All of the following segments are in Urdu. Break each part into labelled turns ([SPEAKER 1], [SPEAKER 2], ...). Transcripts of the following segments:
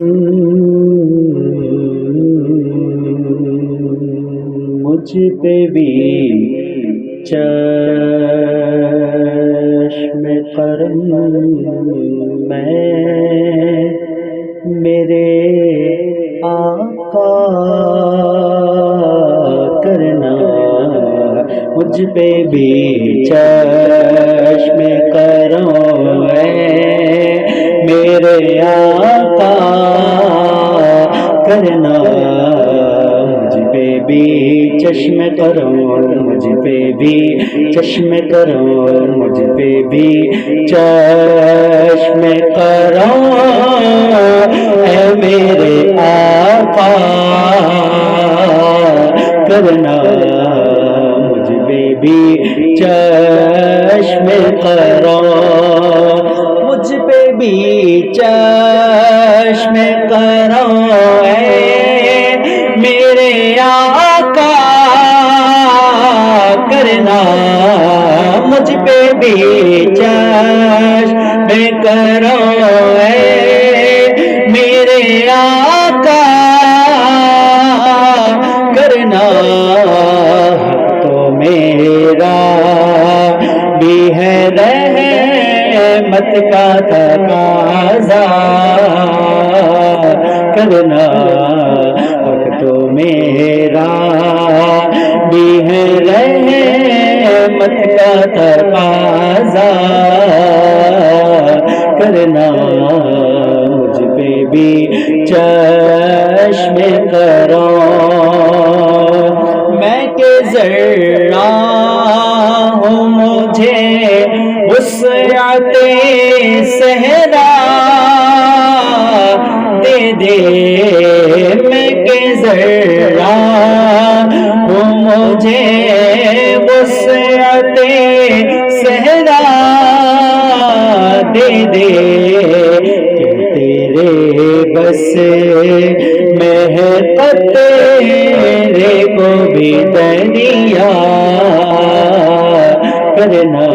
[SPEAKER 1] مجھ پہ بھی چشم کرم میں میرے آقا کرنا، مجھ پہ بھی چشم کرم ہے میرے آقا کرنا، مجھ پہ بھی چشم کرم، مجھ پہ بھی چشم کرم، مجھ پہ بھی چشم کرم اے میرے آقا کرنا، مجھ پہ بھی چشم کرم، مجھ پہ بھی چشم کرم اے میرے آقا کرنا، مجھ پہ بھی چشم کرم اے میرے آقا کرنا، تو میرا بھی ہے رحمت کا تقاضا کرنا، تو میرا بھی ہے رحمت کا تقاضا کرنا، مجھ پہ بھی چشم کرم، میں کہ ذرا ہوں مجھے وسعت صحرا دے دے، میں کہ ذرا ہوں مجھے وسعت صحرا دے دے، کہ تیرے بس میں ہے قطرے کو بھی دریا کرنا،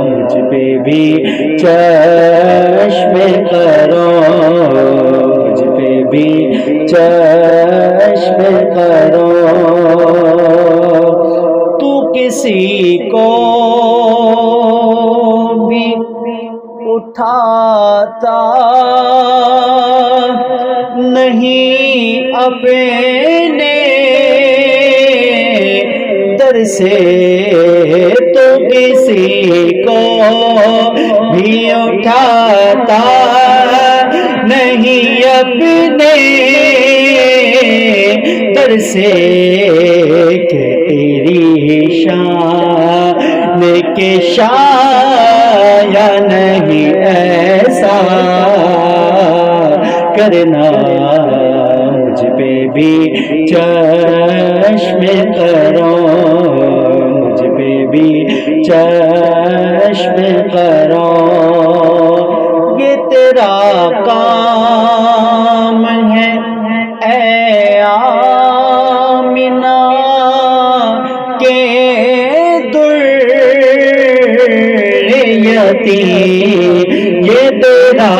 [SPEAKER 1] مجھ پہ بھی چشم کرم، مجھ پہ بھی چشم کرم، تو کسی کو بھی اٹھاتا نہیں اپنے در سے، تو کسی کو بھی اٹھاتا نہیں اپنے در سے، کہ تیری شان کے شایا نہیں ایسا کرنا، مجھ پہ بھی چشم کرم، مجھ پہ بھی چشم کرم، یہ تیرا کام ہے اے آمنہ کے یتیم، یہ تیرا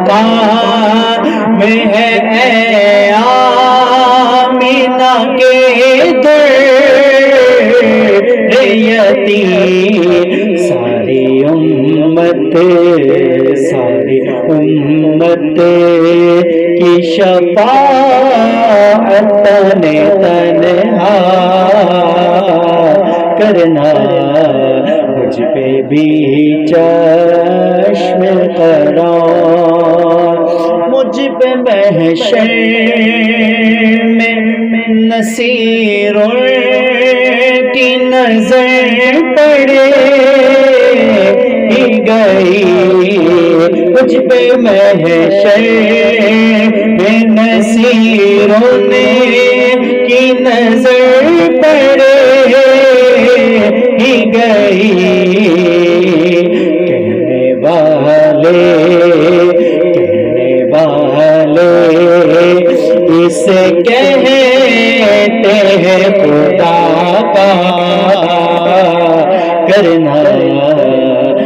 [SPEAKER 1] کام ہے اے آمنہ کے یتیم، ساری امت کی شفاعت تنہا کرنا، مجھ پہ بھی چشم کرم، مجھ پہ محشر میں نصیر کی نظر پڑے ہی گئی، مجھ پہ محشر میں نصیروں کی نظر پڑے ہی گئی، کہنے والے اسے کہتے ہیں خدا کا کرنا،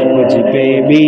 [SPEAKER 1] مجھ پہ بھی